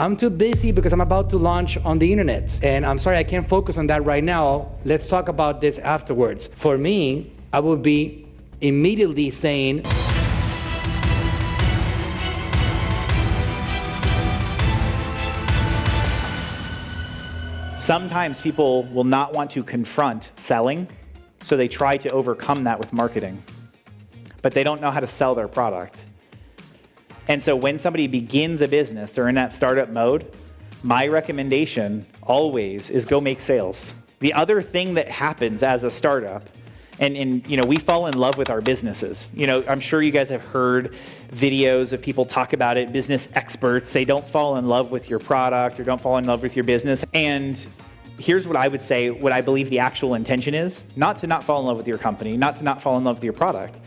I'm too busy because I'm about to launch on the internet. And I'm sorry, I can't focus on that right now. Let's talk about this afterwards. For me, I would be immediately saying, sometimes people will not want to confront selling, so they try to overcome that with marketing. But they don't know how to sell their product. And so when somebody begins a business, they're in that startup mode, my recommendation always is go make sales. The other thing that happens as a startup, and you know, we fall in love with our businesses. You know, I'm sure you guys have heard videos of people talk about it, business experts. They don't fall in love with your product or don't fall in love with your business. And here's what I would say, what I believe the actual intention is, not to not fall in love with your company, not to not fall in love with your product.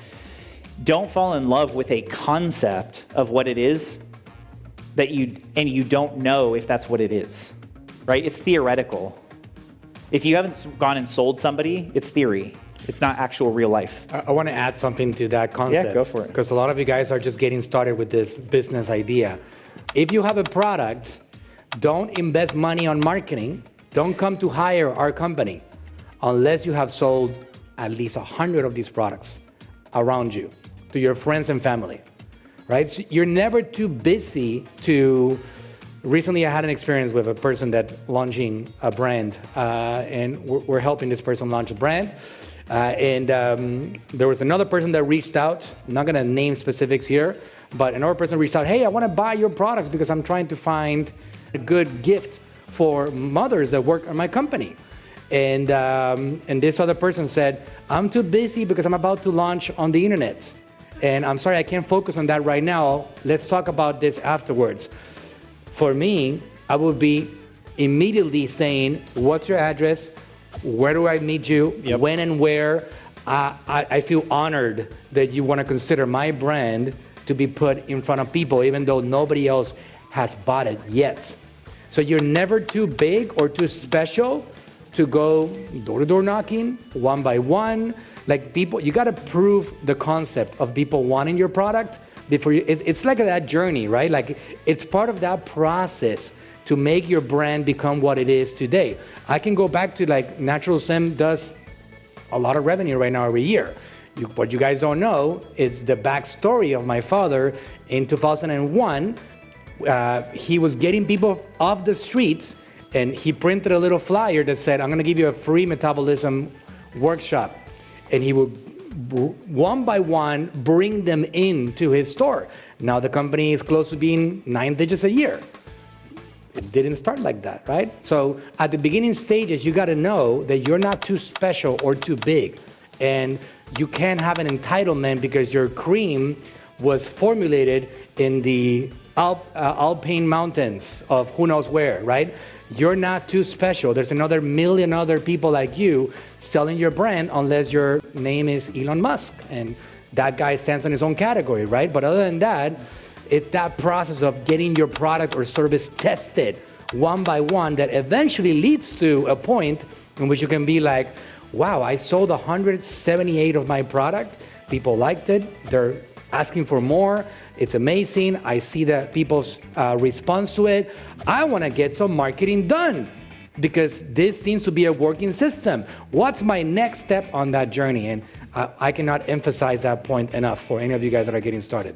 Don't fall in love with a concept of what it is that you don't know if that's what it is, right? It's theoretical. If you haven't gone and sold somebody, it's theory. It's not actual real life. I want to add something to that concept. Yeah, go for it. Because a lot of you guys are just getting started with this business idea. If you have a product, don't invest money on marketing. Don't come to hire our company unless you have sold at least 100 of these products around you to your friends and family, right? So you're never too busy to. Recently, I had an experience with a person that's launching a brand, and we're helping this person launch a brand. There was another person that reached out. I'm not gonna name specifics here, but another person reached out, hey, I wanna buy your products because I'm trying to find a good gift for mothers that work at my company. And this other person said, I'm too busy because I'm about to launch on the internet. And I'm sorry, I can't focus on that right now. Let's talk about this afterwards. For me, I would be immediately saying, what's your address? Where do I meet you? Yep. When and where? I feel honored that you want to consider my brand to be put in front of people, even though nobody else has bought it yet. So you're never too big or too special to go door-to-door knocking, one by one. Like people, you got to prove the concept of people wanting your product before you. It's like that journey, right? Like it's part of that process to make your brand become what it is today. I can go back to like Natural Sim does a lot of revenue right now every year. What you guys don't know is the backstory of my father. In 2001, he was getting people off the streets and he printed a little flyer that said, I'm gonna give you a free metabolism workshop. And he would, one by one, bring them into his store. Now the company is close to being 9 digits a year. It didn't start like that, right? So at the beginning stages, you gotta know that you're not too special or too big. And you can't have an entitlement because your cream was formulated in the Alpine mountains of who knows where, right? You're not too special. There's another million other people like you selling your brand unless your name is Elon Musk. And that guy stands on his own category, right? But other than that, it's that process of getting your product or service tested one by one that eventually leads to a point in which you can be like, wow, I sold 178 of my product. People liked it. They're asking for more. It's amazing. I see that people's response to it. I want to get some marketing done because this seems to be a working system. What's my next step on that journey? And I cannot emphasize that point enough for any of you guys that are getting started.